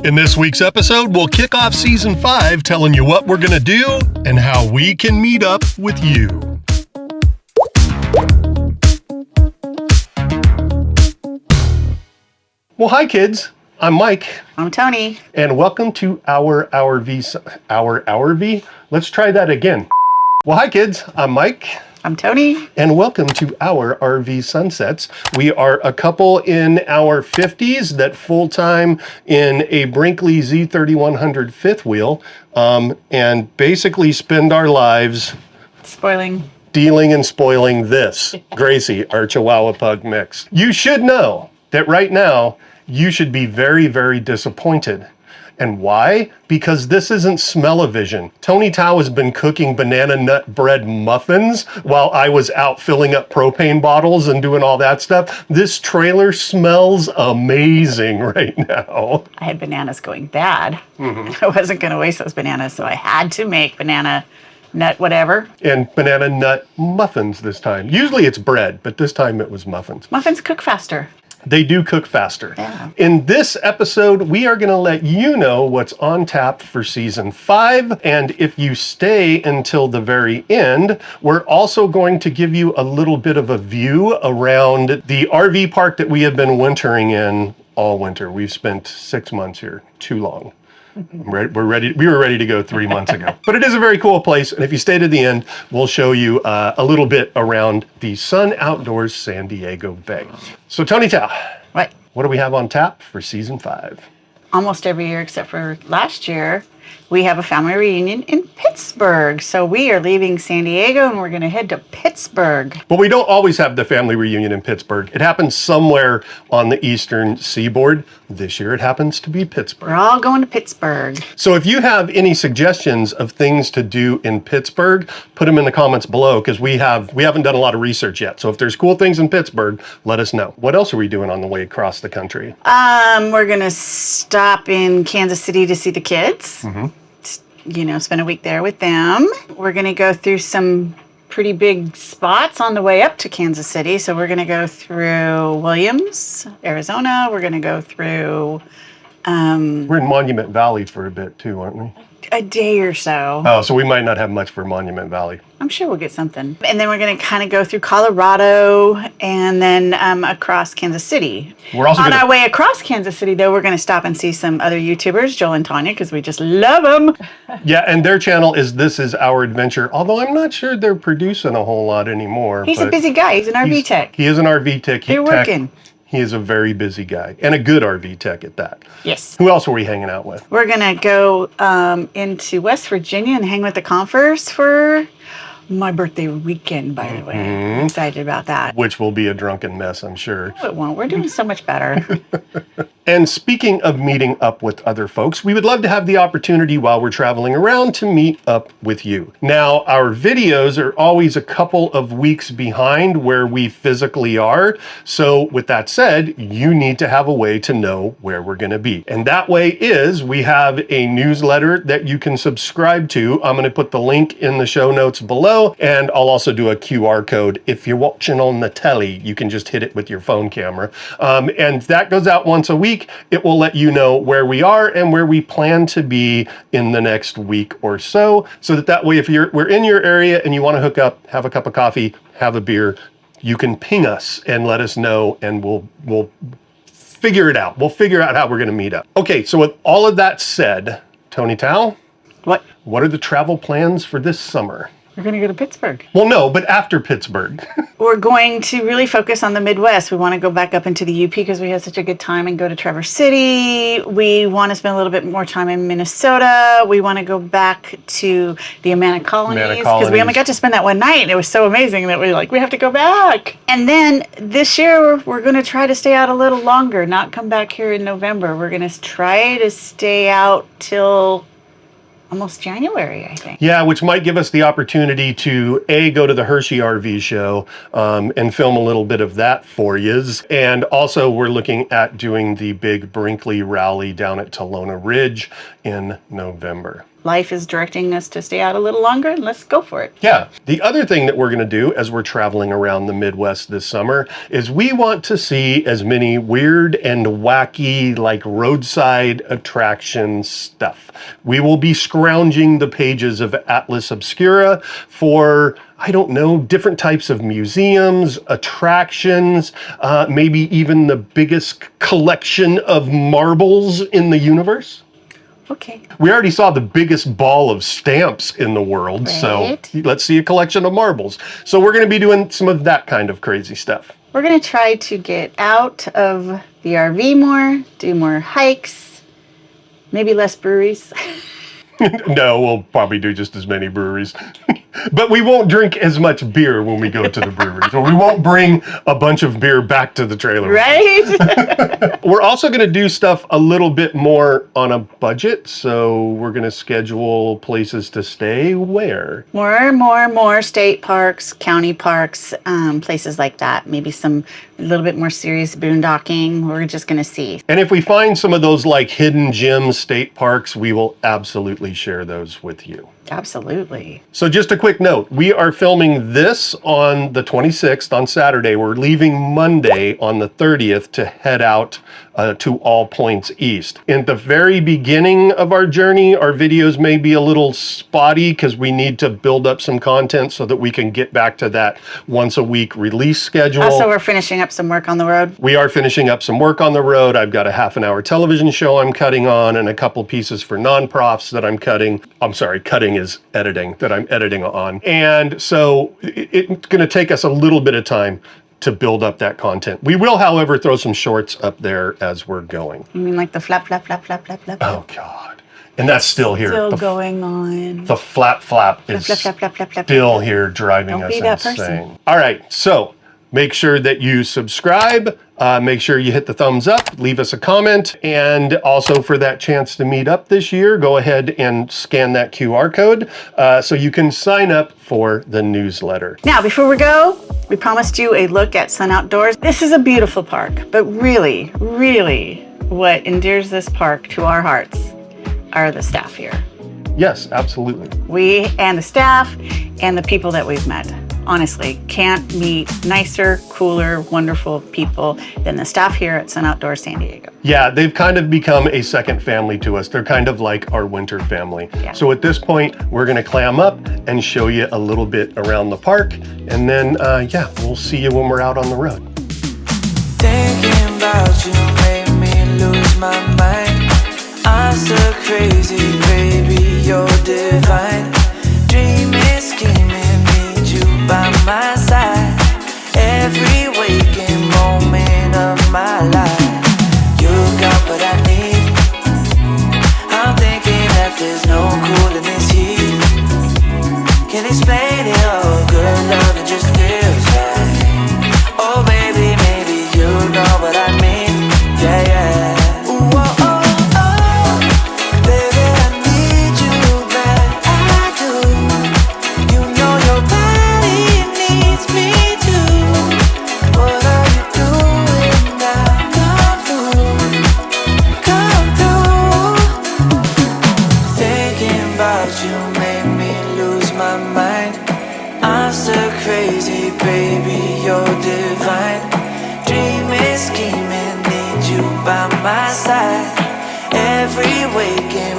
In this week's episode, we'll kick off Season 5 telling you what we're going to do and how we can meet up with you. Well, hi, kids. I'm Mike. I'm Tony. And welcome to our RV. Let's try that again. Well, hi, kids. I'm Mike. I'm Tony. And welcome to our RV Sunsets. We are a couple in our 50s that full-time in a Brinkley Z3100 fifth wheel and basically spend our lives dealing and spoiling this, Gracie, our Chihuahua Pug mix. You should know that right now, you should be very, very disappointed. And why? Because this isn't smell-o-vision. Tony Tao has been cooking banana nut bread muffins while I was out filling up propane bottles and doing all that stuff. This trailer smells amazing right now. I had bananas going bad. I wasn't going to waste those bananas, so I had to make banana nut whatever. And banana nut muffins this time. Usually it's bread, but this time it was muffins. Muffins cook faster. They do cook faster. Yeah. In this episode, we are going to let you know what's on tap for Season 5. And if you stay until the very end, we're also going to give you a little bit of a view around the RV park that we have been wintering in all winter. We've spent 6 months here, too long. We were ready to go 3 months ago. But it is a very cool place, and if you stay to the end, we'll show you a little bit around the Sun Outdoors San Diego Bay. So Tony Tao, what do we have on tap for Season 5? Almost every year except for last year, we have a family reunion in Pittsburgh. So we are leaving San Diego and we're going to head to Pittsburgh. But we don't always have the family reunion in Pittsburgh. It happens somewhere on the eastern seaboard. This year it happens to be Pittsburgh. We're all going to Pittsburgh. So if you have any suggestions of things to do in Pittsburgh, put them in the comments below because we haven't done a lot of research yet. So if there's cool things in Pittsburgh, let us know. What else are we doing on the way across the country? We're going to stop in Kansas City to see the kids. You know, spend a week there with them. We're going to go through some pretty big spots on the way up to Kansas City. So we're going to go through Williams, Arizona. We're going to go through... We're in Monument Valley for a bit too, aren't we? A day or so. Oh, so we might not have much for Monument Valley. I'm sure we'll get something. And then we're going to kind of go through Colorado and then across Kansas City. We're also on our way across Kansas City, though, we're going to stop and see some other YouTubers, Joel and Tanya, because we just love them. Yeah, and their channel is This Is Our Adventure, although I'm not sure they're producing a whole lot anymore. He's a busy guy. He's an RV tech. He is an RV tech. They're working. He is a very busy guy and a good RV tech at that. Yes. Who else are we hanging out with? We're going to go into West Virginia and hang with the Confers for my birthday weekend, by the way. I'm excited about that. Which will be a drunken mess, I'm sure. No, it won't. We're doing so much better. And speaking of meeting up with other folks, we would love to have the opportunity while we're traveling around to meet up with you. Now, our videos are always a couple of weeks behind where we physically are. So with that said, you need to have a way to know where we're going to be. And that way is we have a newsletter that you can subscribe to. I'm going to put the link in the show notes below, and I'll also do a QR code. If you're watching on the telly, you can just hit it with your phone camera. And that goes out once a week. It will let you know where we are and where we plan to be in the next week or so. So that way, if we're in your area and you want to hook up, have a cup of coffee, have a beer, you can ping us and let us know, and we'll figure it out. We'll figure out how we're going to meet up. Okay, so with all of that said, Tony Tao, What are the travel plans for this summer? We're going to go to Pittsburgh. Well, no, but after Pittsburgh. We're going to really focus on the Midwest. We want to go back up into the UP because we had such a good time and go to Traverse City. We want to spend a little bit more time in Minnesota. We want to go back to the Amana colonies because we only got to spend that one night. And it was so amazing that we have to go back. And then this year, we're going to try to stay out a little longer, not come back here in November. We're going to try to stay out till almost January, I think. Yeah, which might give us the opportunity to go to the Hershey RV show and film a little bit of that for yous. And also we're looking at doing the big Brinkley rally down at Talona Ridge in November. life is directing us to stay out a little longer, let's go for it. Yeah. The other thing that we're going to do as we're traveling around the Midwest this summer is we want to see as many weird and wacky, like roadside attraction stuff. We will be scrounging the pages of Atlas Obscura for, I don't know, different types of museums, attractions, maybe even the biggest collection of marbles in the universe. Okay. We already saw the biggest ball of stamps in the world, so Right. let's see a collection of marbles. So we're going to be doing some of that kind of crazy stuff. We're going to try to get out of the RV more, do more hikes, maybe less breweries. No, we'll probably do just as many breweries. But we won't drink as much beer when we go to the breweries, or we won't bring a bunch of beer back to the trailer. Right? We're also going to do stuff a little bit more on a budget, so we're going to schedule places to stay where? More state parks, county parks, places like that. Maybe some a little bit more serious boondocking. We're just going to see. And if we find some of those like hidden gem state parks, we will absolutely share those with you. Absolutely. So just a quick note, we are filming this on the 26th on Saturday. We're leaving Monday on the 30th to head out to All Points East. In the very beginning of our journey, our videos may be a little spotty because we need to build up some content so that we can get back to that once a week release schedule. Also, we're finishing up some work on the road. We are finishing up some work on the road. I've got a half-an-hour television show I'm cutting on and a couple pieces for non-profs that I'm cutting. I'm sorry, cutting is editing, that I'm editing on. And so it's going to take us a little bit of time to build up that content. We will, however, throw some shorts up there as we're going. You mean like the flap, flap, flap, flap, flap, flap? Oh, God. And that's still here. Still going on. The flap is Flap, flap, flap, flap, flap, still flap. here driving Don't us be that insane. person. All right, so make sure that you subscribe. Make sure you hit the thumbs up, leave us a comment, and also for that chance to meet up this year, go ahead and scan that QR code so you can sign up for the newsletter. Now, before we go, we promised you a look at Sun Outdoors. This is a beautiful park, but really, really what endears this park to our hearts are the staff here. Yes, absolutely. We and the staff and the people that we've met. Honestly, can't meet nicer, cooler, wonderful people than the staff here at Sun Outdoors San Diego. Yeah, they've kind of become a second family to us. They're kind of like our winter family. Yeah. So at this point, we're going to clam up and show you a little bit around the park. And then, yeah, we'll see you when we're out on the road. Thinking about you made me lose my mind. I'm so crazy, baby, you're divine. Dreaming, scheming, need you by my side. Every waking moment of my life, you got what I need. I'm thinking that there's no cooling this heat. Can't explain it, oh, good love, it just feels right. Oh, baby, maybe you know what I mean. Yeah, yeah. Ooh, oh, oh. Crazy, baby, you're divine. Dreaming, scheming, need you by my side. Every waking